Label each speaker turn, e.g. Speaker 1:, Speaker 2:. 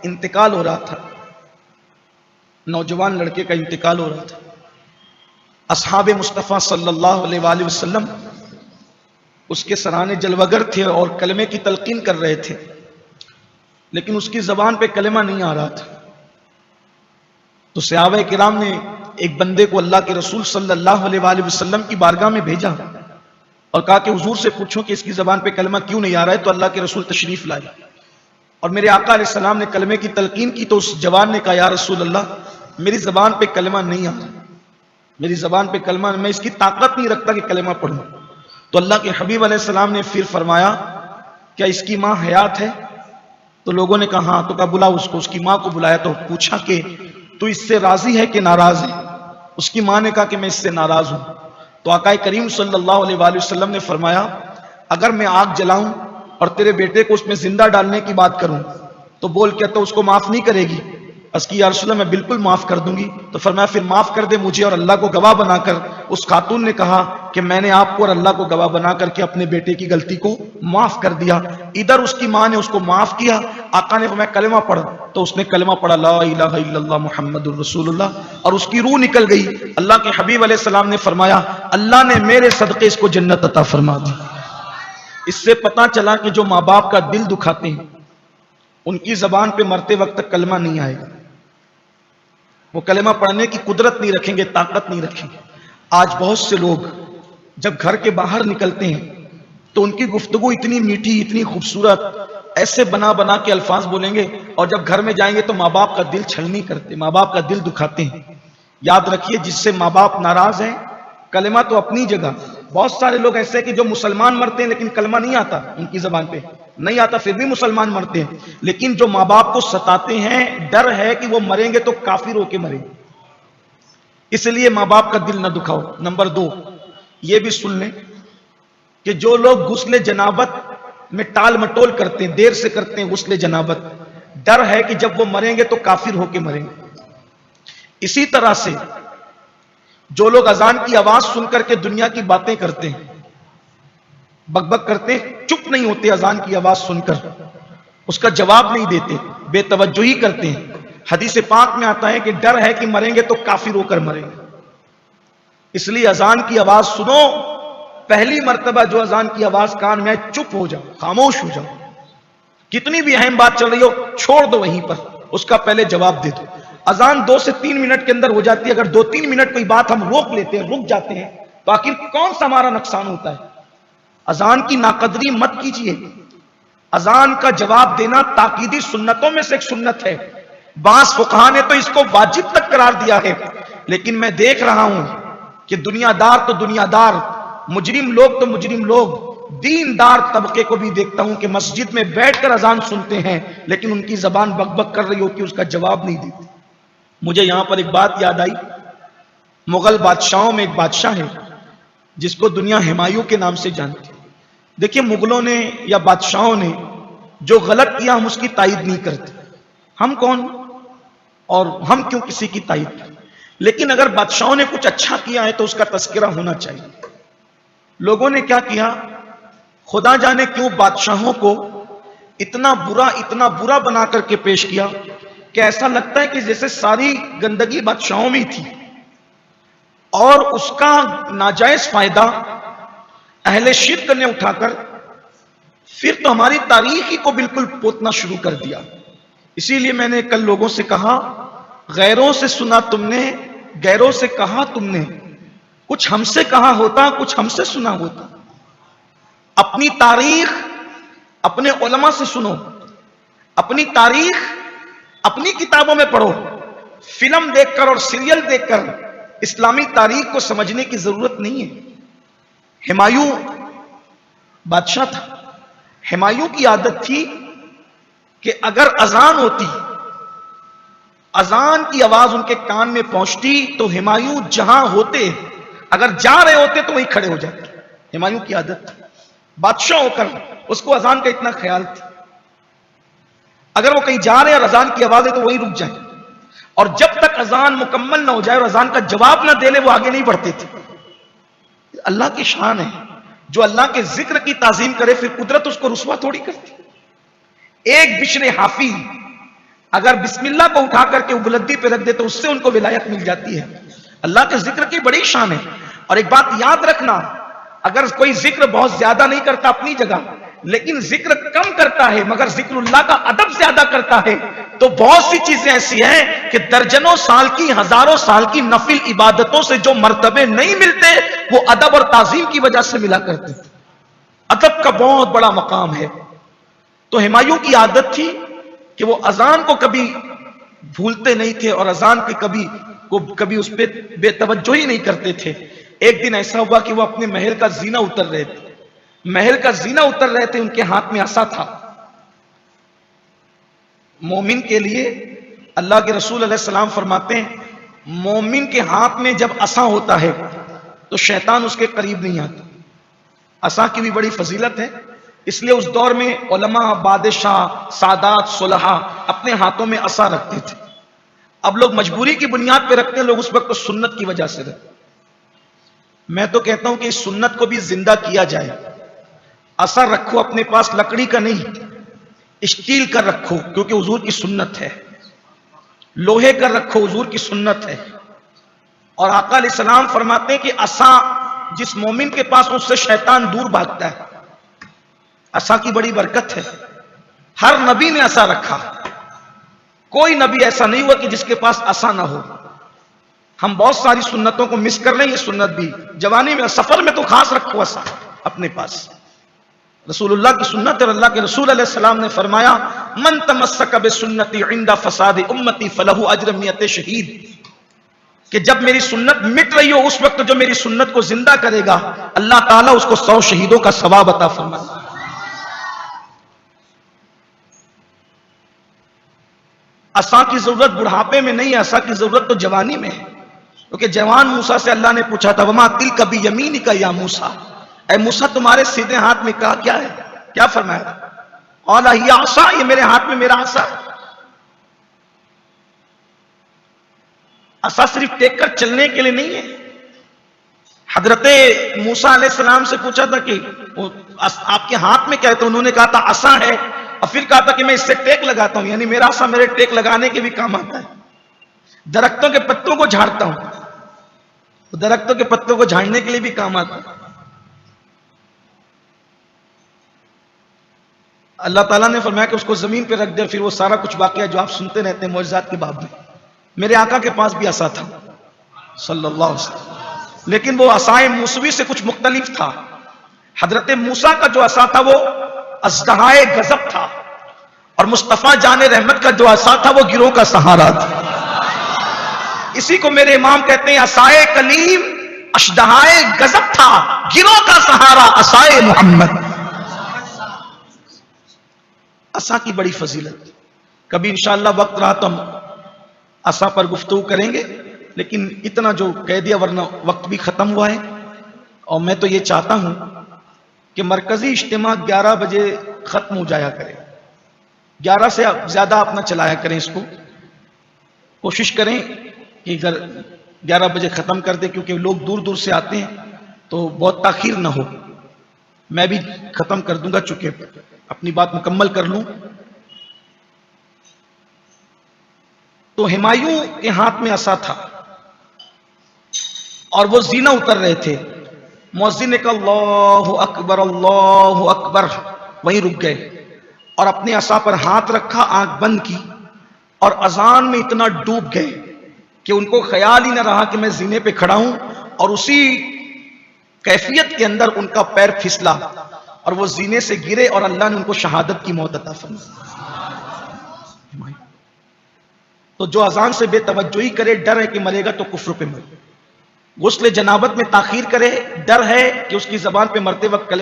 Speaker 1: انتقال ہو رہا تھا، نوجوان لڑکے کا انتقال ہو رہا تھا. اصحاب مصطفیٰ صلی اللہ علیہ وآلہ وسلم اس کے سرانے جلوگر تھے اور کلمے کی تلقین کر رہے تھے، لیکن اس کی زبان پہ کلمہ نہیں آ رہا تھا. تو صحابہ کرام نے ایک بندے کو اللہ کے رسول صلی اللہ علیہ وآلہ وسلم کی بارگاہ میں بھیجا اور کہا کہ حضور سے پوچھو کہ اس کی زبان پہ کلمہ کیوں نہیں آ رہا ہے. تو اللہ کے رسول تشریف لائے اور میرے آقا علیہ السلام نے کلمے کی تلقین کی. تو اس جوان نے کہا یا رسول اللہ میری زبان پہ کلمہ نہیں آ رہا، میری زبان پہ کلمہ، میں اس کی طاقت نہیں رکھتا کہ کلمہ پڑھوں. تو اللہ کے حبیب علیہ السلام نے پھر فرمایا کیا اس کی ماں حیات ہے؟ تو لوگوں نے کہا ہاں. تو کہا بلا اس کو. اس کی ماں کو بلایا تو پوچھا کہ تو اس سے راضی ہے کہ ناراض ہے؟ اس کی ماں نے کہا کہ میں اس سے ناراض ہوں. تو آقا کریم صلی اللہ علیہ وآلہ وسلم نے فرمایا اگر میں آگ جلاؤں اور تیرے بیٹے کو اس میں زندہ ڈالنے کی بات کروں تو بول کیا تو اس کو معاف نہیں کرے گی؟ اس کی یا رسول اللہ میں بالکل معاف کر دوں گی. تو فرمایا پھر معاف کر دے مجھے اور اللہ کو گواہ بنا کر. اس خاتون نے کہا کہ میں نے آپ کو اور اللہ کو گواہ بنا کر کے اپنے بیٹے کی غلطی کو معاف کر دیا. ادھر اس کی ماں نے اس کو معاف کیا. آقا نے فرمایا کلمہ پڑھ، تو اس نے کلمہ پڑھا لا الہ الا اللہ محمد الرسول اللہ، اور اس کی روح نکل گئی. اللہ کے حبیب علیہ السلام نے فرمایا اللہ نے میرے صدقے اس کو جنت عطا فرما دی. اس سے پتہ چلا کہ جو ماں باپ کا دل دکھاتے ہیں ان کی زبان پہ مرتے وقت تک کلمہ نہیں آئے گا، وہ کلمہ پڑھنے کی قدرت نہیں رکھیں گے، طاقت نہیں رکھیں گے. آج بہت سے لوگ جب گھر کے باہر نکلتے ہیں تو ان کی گفتگو اتنی میٹھی، اتنی خوبصورت، ایسے بنا بنا کے الفاظ بولیں گے، اور جب گھر میں جائیں گے تو ماں باپ کا دل چھل نہیں کرتے، ماں باپ کا دل دکھاتے ہیں. یاد رکھیے جس سے ماں باپ ناراض ہیں، کلمہ تو اپنی جگہ. بہت سارے لوگ ایسے کہ جو مسلمان مرتے ہیں لیکن کلمہ نہیں آتا، ان کی زبان پہ نہیں آتا، پھر بھی مسلمان مرتے ہیں. لیکن جو ماں باپ کو ستاتے ہیں، ڈر ہے کہ وہ مریں گے تو کافر ہو کے مریں گے، اس لیے ماں باپ کا دل نہ دکھاؤ. نمبر 2 یہ بھی سن لیں کہ جو لوگ غسل جنابت میں ٹال مٹول کرتے ہیں، دیر سے کرتے ہیں غسل جنابت، ڈر ہے کہ جب وہ مریں گے تو کافر ہو کے مریں گے. اسی طرح سے جو لوگ اذان کی آواز سن کر کے دنیا کی باتیں کرتے ہیں، بک بک کرتے ہیں، چپ نہیں ہوتے اذان کی آواز سن کر، اس کا جواب نہیں دیتے، بے توجہی کرتے ہیں. حدیث پاک میں آتا ہے کہ ڈر ہے کہ مریں گے تو کافر ہو کر مریں گے. اس لیے اذان کی آواز سنو، پہلی مرتبہ جو اذان کی آواز کان میں چپ ہو جاؤ، خاموش ہو جاؤ. کتنی بھی اہم بات چل رہی ہو چھوڑ دو وہیں پر، اس کا پہلے جواب دے دو. اذان 2 سے 3 منٹ کے اندر ہو جاتی ہے. اگر 2-3 منٹ کوئی بات ہم روک لیتے ہیں، رک جاتے ہیں، تو آخر کون سا ہمارا نقصان ہوتا ہے؟ اذان کی ناقدری مت کیجیے. اذان کا جواب دینا تاکیدی سنتوں میں سے ایک سنت ہے. بعض فقہا نے تو اس کو واجب تک قرار دیا ہے. لیکن میں دیکھ رہا ہوں کہ دنیا دار تو دنیا دار، مجرم لوگ تو مجرم لوگ، دیندار طبقے کو بھی دیکھتا ہوں کہ مسجد میں بیٹھ کر اذان سنتے ہیں لیکن ان کی زبان بک بک کر رہی ہوتی ہے، اس کا جواب نہیں دیتے. مجھے یہاں پر ایک بات یاد آئی. مغل بادشاہوں میں ایک بادشاہ ہے جس کو دنیا ہمایوں کے نام سے جانتی ہے. دیکھیے مغلوں نے یا بادشاہوں نے جو غلط کیا ہم اس کی تائید نہیں کرتے، ہم کون اور ہم کیوں کسی کی تائید کریں. لیکن اگر بادشاہوں نے کچھ اچھا کیا ہے تو اس کا تذکرہ ہونا چاہیے. لوگوں نے کیا کیا، خدا جانے کیوں بادشاہوں کو اتنا برا بنا کر کے پیش کیا کہ ایسا لگتا ہے کہ جیسے ساری گندگی بادشاہوں میں تھی، اور اس کا ناجائز فائدہ اہل شرک نے اٹھا کر پھر تو ہماری تاریخ ہی کو بالکل پوتنا شروع کر دیا. اسی لیے میں نے کل لوگوں سے کہا غیروں سے سنا تم نے، غیروں سے کہا تم نے، کچھ ہم سے کہا ہوتا، کچھ ہم سے سنا ہوتا. اپنی تاریخ اپنے علماء سے سنو، اپنی تاریخ اپنی کتابوں میں پڑھو. فلم دیکھ کر اور سیریل دیکھ کر اسلامی تاریخ کو سمجھنے کی ضرورت نہیں ہے. ہمایوں بادشاہ تھا، ہمایوں کی عادت تھی کہ اگر اذان ہوتی، اذان کی آواز ان کے کان میں پہنچتی تو ہمایوں جہاں ہوتے، اگر جا رہے ہوتے تو وہیں کھڑے ہو جاتے. ہمایوں کی عادت تھی، بادشاہ ہو کر اس کو اذان کا اتنا خیال تھا، اگر وہ کہیں جا رہے اور اذان کی آواز ہے تو وہیں رک جائیں، اور جب تک اذان مکمل نہ ہو جائے اور اذان کا جواب نہ دے لے وہ آگے نہیں بڑھتے تھے. اللہ کی شان ہے، جو اللہ کے ذکر کی تعظیم کرے پھر قدرت اس کو رسوا تھوڑی کرتی. ایک بشر حافی اگر بسم اللہ کو اٹھا کر کے بلندی پہ رکھ دے تو اس سے ان کو ولایت مل جاتی ہے. اللہ کے ذکر کی بڑی شان ہے. اور ایک بات یاد رکھنا، اگر کوئی ذکر بہت زیادہ نہیں کرتا اپنی جگہ، لیکن ذکر کم کرتا ہے مگر ذکر اللہ کا ادب زیادہ کرتا ہے، تو بہت سی چیزیں ایسی ہیں کہ درجنوں سال کی، ہزاروں سال کی نفل عبادتوں سے جو مرتبے نہیں ملتے وہ ادب اور تعظیم کی وجہ سے ملا کرتے. ادب کا بہت بڑا مقام ہے. تو ہمایوں کی عادت تھی کہ وہ اذان کو کبھی بھولتے نہیں تھے اور اذان کے کبھی اس پہ بے توجہ ہی نہیں کرتے تھے. ایک دن ایسا ہوا کہ وہ اپنے محل کا زینہ اتر رہے تھے. محل کا زینہ اتر رہے تھے، ان کے ہاتھ میں عصا تھا. مومن کے لیے اللہ کے رسول علیہ السلام فرماتے ہیں مومن کے ہاتھ میں جب عصا ہوتا ہے تو شیطان اس کے قریب نہیں آتا. عصا کی بھی بڑی فضیلت ہے، اس لیے اس دور میں علماء، بادشاہ، سادات، صلحاء اپنے ہاتھوں میں عصا رکھتے تھے. اب لوگ مجبوری کی بنیاد پہ رکھتے ہیں، لوگ اس وقت تو سنت کی وجہ سے رکھتے. میں تو کہتا ہوں کہ اس سنت کو بھی زندہ کیا جائے. عصا رکھو اپنے پاس، لکڑی کا نہیں، اسٹیل کا رکھو کیونکہ حضور کی سنت ہے. لوہے کا رکھو، حضور کی سنت ہے. اور آقا علیہ السلام فرماتے ہیں کہ عصا جس مومن کے پاس اس سے شیطان دور بھاگتا ہے. عصا کی بڑی برکت ہے. ہر نبی نے عصا رکھا، کوئی نبی ایسا نہیں ہوا کہ جس کے پاس عصا نہ ہو. ہم بہت ساری سنتوں کو مس کر لیں، یہ سنت بھی جوانی میں، سفر میں تو خاص رکھو عصا اپنے پاس. رسول اللہ کی سنت، اور اللہ کے رسول علیہ السلام نے فرمایا من تمسک بسنتی عند فساد امتی فلہ اجر 100 شہید، کہ جب میری سنت مٹ رہی ہو اس وقت جو میری سنت کو زندہ کرے گا اللہ تعالیٰ اس کو 100 شہیدوں کا ثواب عطا فرمائے. عصا کی ضرورت بڑھاپے میں نہیں ہے، عصا کی ضرورت تو جوانی میں ہے. کیونکہ جوان موسیٰ سے اللہ نے پوچھا تھا وما تلک بیمینک یا موسیٰ، اے موسیٰ تمہارے سیدھے ہاتھ میں کیا ہے؟ کیا فرمایا؟ قال ہی عصا، یہ میرے ہاتھ میں میرا عصا. عصا صرف ٹیک کر چلنے کے لیے نہیں ہے. حضرت موسیٰ علیہ السلام سے پوچھا تھا کہ آپ کے ہاتھ میں کیا ہے، تو انہوں نے کہا تھا عصا ہے، اور پھر کہا تھا کہ میں اس سے ٹیک لگاتا ہوں، یعنی میرا عصا میرے ٹیک لگانے کے بھی کام آتا ہے. درختوں کے پتوں کو جھاڑتا ہوں، درختوں کے پتوں کو جھاڑنے کے لیے بھی کام آتا ہے. اللہ تعالیٰ نے فرمایا کہ اس کو زمین پہ رکھ دے، پھر وہ سارا کچھ واقعہ جو آپ سنتے رہتے ہیں معجزات کے باب میں. میرے آقا کے پاس بھی عصا تھا صلی اللہ علیہ وسلم، لیکن وہ عصائے موسوی سے کچھ مختلف تھا. حضرت موسیٰ کا جو عصا تھا وہ اژدہائے غضب تھا، اور مصطفیٰ جان رحمت کا جو عصا تھا وہ گروہ کا سہارا تھا. اسی کو میرے امام کہتے ہیں عصائے کلیم اژدہائے غضب تھا، گروہ کا سہارا عصائے محمد. عصا کی بڑی فضیلت. کبھی انشاءاللہ وقت رہا تو ہم عصا پر گفتگو کریں گے، لیکن اتنا جو کہہ دیا ورنہ وقت بھی ختم ہوا ہے. اور میں تو یہ چاہتا ہوں کہ مرکزی اجتماع 11 بجے ختم ہو جایا کرے، 11 سے زیادہ آپ نہ چلایا کریں اس کو. کوشش کریں کہ اگر 11 بجے ختم کر دیں، کیونکہ لوگ دور دور سے آتے ہیں تو بہت تاخیر نہ ہو. میں بھی ختم کر دوں گا چونکہ اپنی بات مکمل کر لوں. تو ہمایوں کے ہاتھ میں عصا تھا اور وہ زینہ اتر رہے تھے. مؤذن نے کہا اللہ اکبر اللہ اکبر، وہیں رک گئے اور اپنے عصا پر ہاتھ رکھا، آنکھ بند کی اور اذان میں اتنا ڈوب گئے کہ ان کو خیال ہی نہ رہا کہ میں زینے پہ کھڑا ہوں. اور اسی کیفیت کے اندر ان کا پیر پھسلا اور وہ زینے سے گرے اور اللہ نے ان کو شہادت کی موت عطا فرمائی. تو جو اذان سے بے توجہی کرے، ڈر ہے کہ مرے گا تو کفر پہ مرے. غسل جنابت میں تاخیر کرے، ڈر ہے کہ اس کی زبان پہ مرتے وقت کلمہ